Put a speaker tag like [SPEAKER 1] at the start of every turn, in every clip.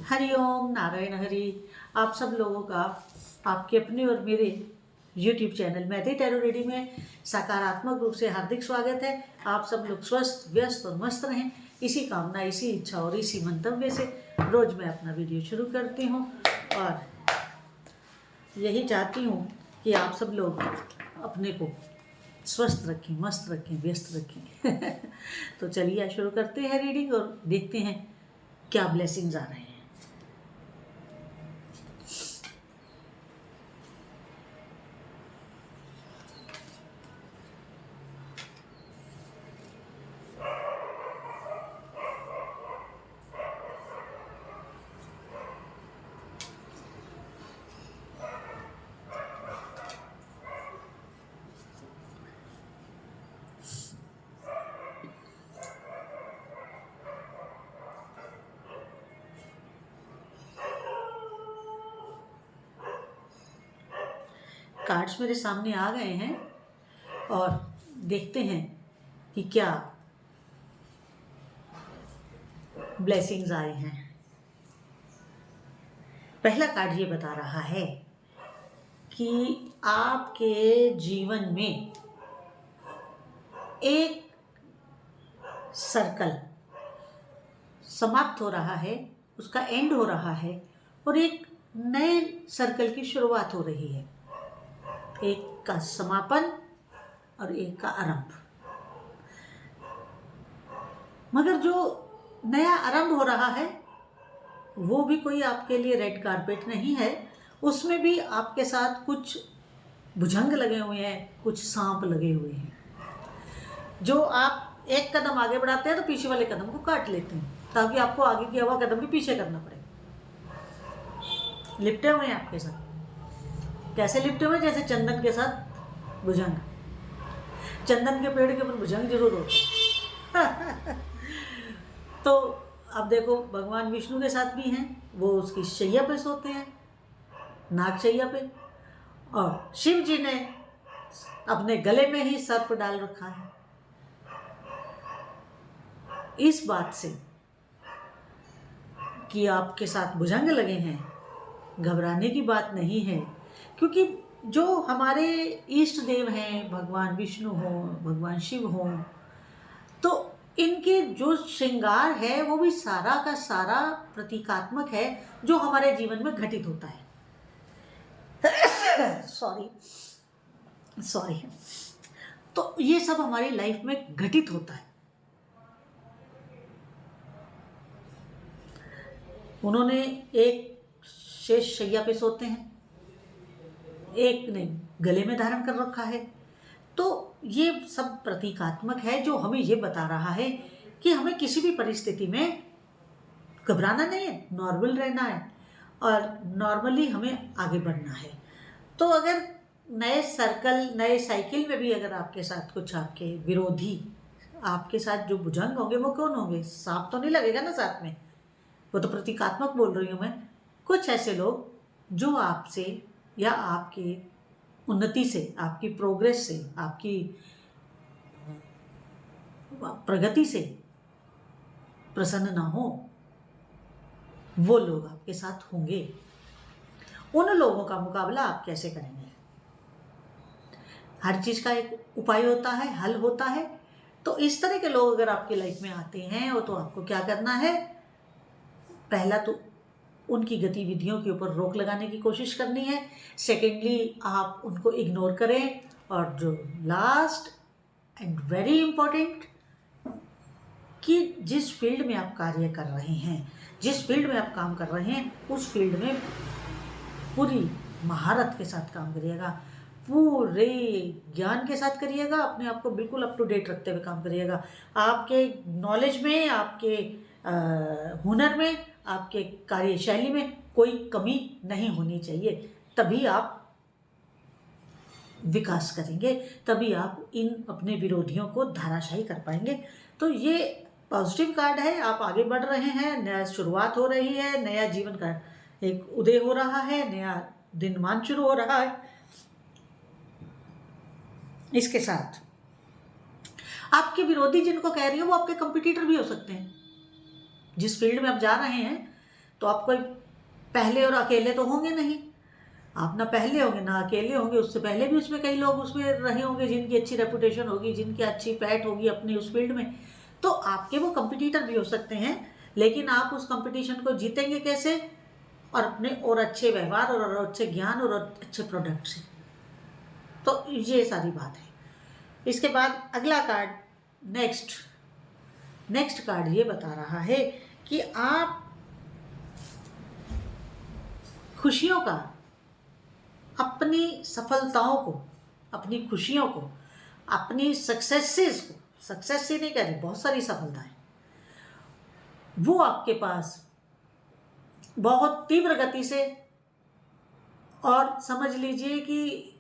[SPEAKER 1] हरिओम नारायण हरि। आप सब लोगों का आपके अपने और मेरे YouTube channel Maithili tarot reading में सकारात्मक रूप से हार्दिक स्वागत है। आप सब लोग स्वस्थ, व्यस्त और मस्त रहें, इसी कामना, इसी इच्छा और इसी मंतव्य से रोज मैं अपना वीडियो शुरू करती हूँ और यही चाहती हूँ कि आप सब लोग अपने को स्वस्थ रखें, मस्त रखें, व्यस्त रखें। तो चलिए आज शुरू करते हैं रीडिंग और देखते हैं क्या ब्लेसिंग्स आ रहे हैं। कार्ड्स मेरे सामने आ गए हैं और देखते हैं कि क्या ब्लेसिंग्स आए हैं। पहला कार्ड ये बता रहा है कि आपके जीवन में एक सर्कल समाप्त हो रहा है, उसका एंड हो रहा है और एक नए सर्कल की शुरुआत हो रही है। एक का समापन और एक का आरंभ। मगर जो नया आरंभ हो रहा है वो भी कोई आपके लिए रेड कारपेट नहीं है। उसमें भी आपके साथ कुछ भुजंग लगे हुए हैं, कुछ सांप लगे हुए हैं। जो आप एक कदम आगे बढ़ाते हैं तो पीछे वाले कदम को काट लेते हैं ताकि आपको आगे किया हुआ कदम भी पीछे करना पड़े। लिपटे हुए हैं आपके साथ। कैसे लिपटे हुए? जैसे चंदन के साथ भुजंग। चंदन के पेड़ के ऊपर भुजंग जरूर होते हैं। तो अब देखो, भगवान विष्णु के साथ भी हैं, वो उसकी शैया पे सोते हैं, नाग शैया पे। और शिव जी ने अपने गले में ही सर्प डाल रखा है। इस बात से कि आपके साथ भुजंग लगे हैं घबराने की बात नहीं है, क्योंकि जो हमारे इष्ट देव हैं, भगवान विष्णु हो, भगवान शिव हो, तो इनके जो श्रृंगार है वो भी सारा का सारा प्रतीकात्मक है जो हमारे जीवन में घटित होता है। सॉरी। तो ये सब हमारी लाइफ में घटित होता है। उन्होंने एक शेष शैया पे सोते हैं, एक ने गले में धारण कर रखा है। तो ये सब प्रतीकात्मक है जो हमें ये बता रहा है कि हमें किसी भी परिस्थिति में घबराना नहीं है, नॉर्मल रहना है और नॉर्मली हमें आगे बढ़ना है। तो अगर नए सर्कल, नए साइकिल में भी अगर आपके साथ कुछ आपके विरोधी, आपके साथ जो भुजंग होंगे वो कौन होंगे? सांप तो नहीं लगेगा ना साथ में, वो तो प्रतीकात्मक बोल रही हूँ मैं। कुछ ऐसे लोग जो आपसे या आपकी उन्नति से, आपकी प्रोग्रेस से, आपकी प्रगति से प्रसन्न ना हो, वो लोग आपके साथ होंगे। उन लोगों का मुकाबला आप कैसे करेंगे? हर चीज का एक उपाय होता है, हल होता है। तो इस तरह के लोग अगर आपकी लाइफ में आते हैं तो आपको क्या करना है? पहला तो उनकी गतिविधियों के ऊपर रोक लगाने की कोशिश करनी है। सेकेंडली, आप उनको इग्नोर करें। और जो लास्ट एंड वेरी इंपॉर्टेंट, कि जिस फील्ड में आप कार्य कर रहे हैं, जिस फील्ड में आप काम कर रहे हैं, उस फील्ड में पूरी महारत के साथ काम करिएगा, पूरे ज्ञान के साथ करिएगा, अपने आप को बिल्कुल अप टू डेट रखते हुए काम करिएगा। आपके नॉलेज में, आपके हुनर में, आपके कार्यशैली में कोई कमी नहीं होनी चाहिए। तभी आप विकास करेंगे, तभी आप इन अपने विरोधियों को धाराशायी कर पाएंगे। तो ये पॉजिटिव कार्ड है। आप आगे बढ़ रहे हैं, नया शुरुआत हो रही है, नया जीवन का एक उदय हो रहा है, नया दिनमान शुरू हो रहा है। इसके साथ आपके विरोधी जिनको कह रही हो वो आपके कंपटीटर भी हो सकते हैं। जिस फील्ड में आप जा रहे हैं तो आप कोई पहले और अकेले तो होंगे नहीं, आप ना पहले होंगे ना अकेले होंगे, उससे पहले भी उसमें कई लोग उसमें रहे होंगे जिनकी अच्छी रेपुटेशन होगी, जिनकी अच्छी पैठ होगी अपनी उस फील्ड में। तो आपके वो कंपटीटर भी हो सकते हैं, लेकिन आप उस कंपटीशन को जीतेंगे कैसे? और अपने और अच्छे व्यवहार और अच्छे ज्ञान और अच्छे प्रोडक्ट से। तो ये सारी बात है। इसके बाद अगला कार्ड, नेक्स्ट कार्ड ये बता रहा है कि आप खुशियों का, अपनी सफलताओं को, अपनी खुशियों को, अपनी सक्सेसेस को, सक्सेस ही नहीं कह रही, बहुत सारी सफलताएं, वो आपके पास बहुत तीव्र गति से, और समझ लीजिए कि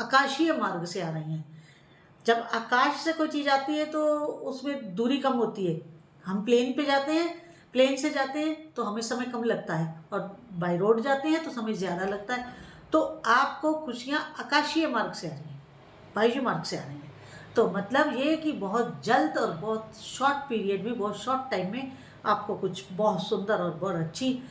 [SPEAKER 1] आकाशीय मार्ग से आ रही हैं। जब आकाश से कोई चीज़ आती है तो उसमें दूरी कम होती है। हम प्लेन पे जाते हैं, प्लेन से जाते हैं तो हमें समय कम लगता है, और बाय रोड जाते हैं तो समय ज़्यादा लगता है। तो आपको खुशियाँ आकाशीय मार्ग से आ रही हैं, वायु मार्ग से आ रही हैं। तो मतलब ये कि बहुत जल्द और बहुत शॉर्ट पीरियड में, बहुत शॉर्ट टाइम में आपको कुछ बहुत सुंदर और बहुत अच्छी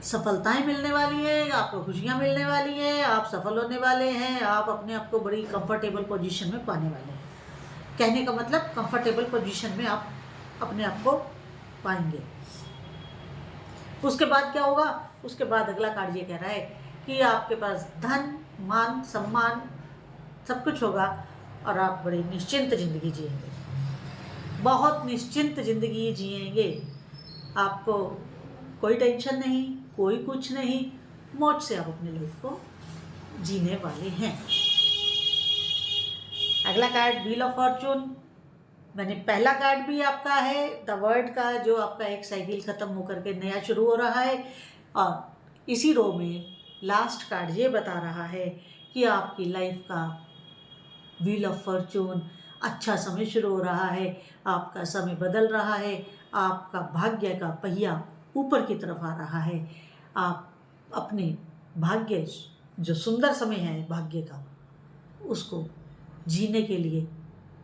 [SPEAKER 1] सफलताएं मिलने वाली हैं, आपको खुशियां मिलने वाली हैं, आप सफल होने वाले हैं, आप अपने आप को बड़ी कंफर्टेबल पोजीशन में पाने वाले हैं। कहने का मतलब कंफर्टेबल पोजीशन में आप अपने आप को पाएंगे। उसके बाद क्या होगा? उसके बाद अगला कार्ड ये कह रहा है कि आपके पास धन, मान, सम्मान सब कुछ होगा, और आप बड़ी निश्चिंत जिंदगी जिएंगे, बहुत निश्चिंत जिंदगी जिएंगे। आपको कोई टेंशन नहीं, कोई कुछ नहीं, मौज से आप अपनी लाइफ को जीने वाले हैं। अगला कार्ड व्हील ऑफ फॉर्चून। मैंने पहला कार्ड भी आपका है द वर्ल्ड का, जो आपका एक साइकिल खत्म होकर के नया शुरू हो रहा है, और इसी रो में लास्ट कार्ड ये बता रहा है कि आपकी लाइफ का व्हील ऑफ फॉर्चून, अच्छा समय शुरू हो रहा है, आपका समय बदल रहा है, आपका भाग्य का पहिया ऊपर की तरफ आ रहा है। आप अपने भाग्य, जो सुंदर समय है भाग्य का, उसको जीने के लिए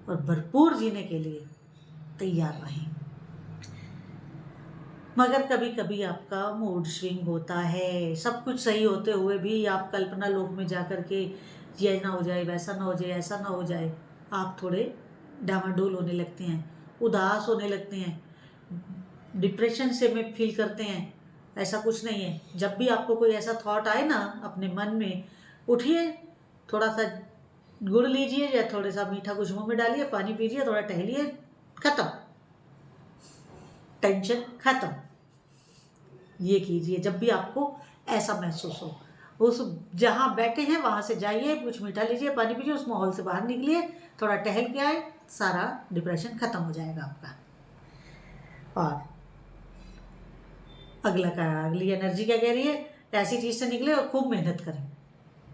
[SPEAKER 1] और भरपूर जीने के लिए तैयार रहें। मगर कभी कभी आपका मूड स्विंग होता है, सब कुछ सही होते हुए भी आप कल्पना लोक में जाकर के ये ना हो जाए, वैसा ना हो जाए, ऐसा ना हो जाए, आप थोड़े डामाडोल होने लगते हैं, उदास होने लगते हैं, डिप्रेशन से में फील करते हैं। ऐसा कुछ नहीं है। जब भी आपको कोई ऐसा थॉट आए ना अपने मन में, उठिए, थोड़ा सा गुड़ लीजिए या थोड़ा सा मीठा कुछ मुंह में डालिए, पानी पीजिए, थोड़ा टहलिए, खत्म, टेंशन खत्म। ये कीजिए जब भी आपको ऐसा महसूस हो। उस जहाँ बैठे हैं वहाँ से जाइए, कुछ मीठा लीजिए, पानी पीजिए, उस माहौल से बाहर निकलिए, थोड़ा टहल के आए, सारा डिप्रेशन खत्म हो जाएगा आपका। और अगली एनर्जी क्या कह रही है? ऐसी चीज़ से निकले और खूब मेहनत करें,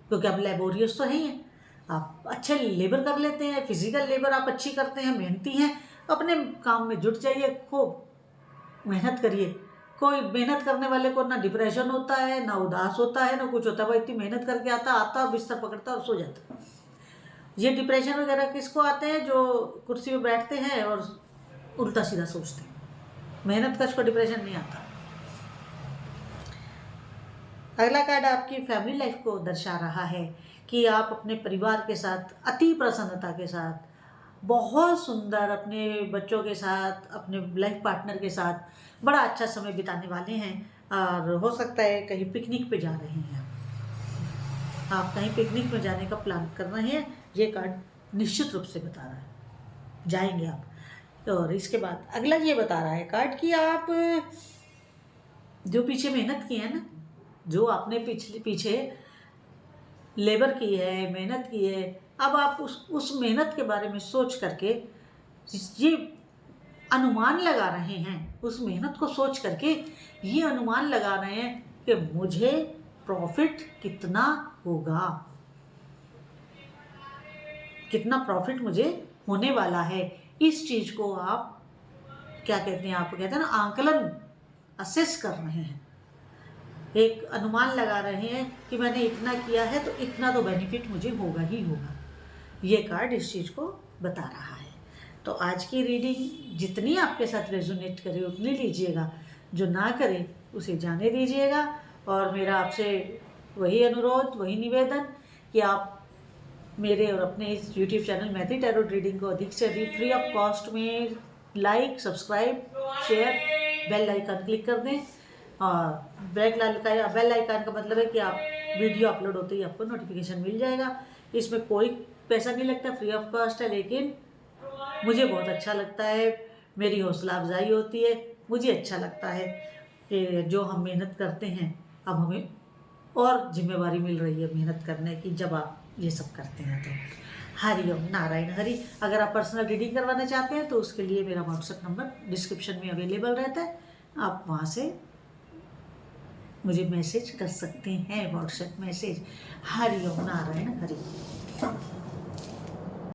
[SPEAKER 1] क्योंकि आप लेबोरियस तो है ही हैं, आप अच्छे लेबर कर लेते हैं, फिजिकल लेबर आप अच्छी करते हैं, मेहनती हैं, अपने काम में जुट जाइए, खूब मेहनत करिए। कोई मेहनत करने वाले को ना डिप्रेशन होता है, ना उदास होता है, ना कुछ होता है। वो इतनी मेहनत करके आता बिस्तर पकड़ता और सो जाता। ये डिप्रेशन वगैरह किसको आते हैं? जो कुर्सी पर बैठते हैं और उल्टा सीधा सोचते हैं। मेहनत कश को डिप्रेशन नहीं आता। अगला कार्ड आपकी फैमिली लाइफ को दर्शा रहा है कि आप अपने परिवार के साथ अति प्रसन्नता के साथ, बहुत सुंदर अपने बच्चों के साथ, अपने लाइफ पार्टनर के साथ बड़ा अच्छा समय बिताने वाले हैं। और हो सकता है कहीं पिकनिक पे जा रहे हैं, आप कहीं पिकनिक में जाने का प्लान कर रहे हैं, ये कार्ड निश्चित रूप से बता रहा है, जाएंगे आप। और इसके बाद अगला ये बता रहा है कार्ड कि आप जो पीछे मेहनत की है ना, जो आपने पीछे लेबर की है, मेहनत की है, अब आप उस मेहनत के बारे में सोच करके ये अनुमान लगा रहे हैं, उस मेहनत को सोच करके ये अनुमान लगा रहे हैं कि मुझे प्रॉफिट कितना होगा, कितना प्रॉफिट मुझे होने वाला है। इस चीज़ को आप क्या कहते हैं, आप कहते हैं ना आंकलन, असेस कर रहे हैं, एक अनुमान लगा रहे हैं कि मैंने इतना किया है तो इतना तो बेनिफिट मुझे होगा ही होगा। ये कार्ड इस चीज़ को बता रहा है। तो आज की रीडिंग जितनी आपके साथ रेजोनेट करे उतनी लीजिएगा, जो ना करे उसे जाने दीजिएगा। और मेरा आपसे वही अनुरोध, वही निवेदन कि आप मेरे और अपने इस YouTube channel Maithi tarot reading को अधिक से अधिक फ्री ऑफ कॉस्ट में like, subscribe, share, bell icon click कर दें। और बेल आइकन का मतलब है कि आप वीडियो अपलोड होते ही आपको नोटिफिकेशन मिल जाएगा। इसमें कोई पैसा नहीं लगता, फ्री ऑफ कॉस्ट है, लेकिन मुझे बहुत अच्छा लगता है, मेरी हौसला अफजाई होती है। मुझे अच्छा लगता है कि जो हम मेहनत करते हैं, अब हमें और जिम्मेवारी मिल रही है मेहनत करने की, जब आप ये सब करते हैं तो। हरि ओम नारायण हरि। अगर आप पर्सनल रीडिंग करवाना चाहते हैं तो उसके लिए मेरा व्हाट्सएप नंबर डिस्क्रिप्शन में अवेलेबल रहता है, आप वहाँ से मुझे मैसेज कर सकते हैं, व्हाट्सएप मैसेज। हरि ओम नारायण हरि।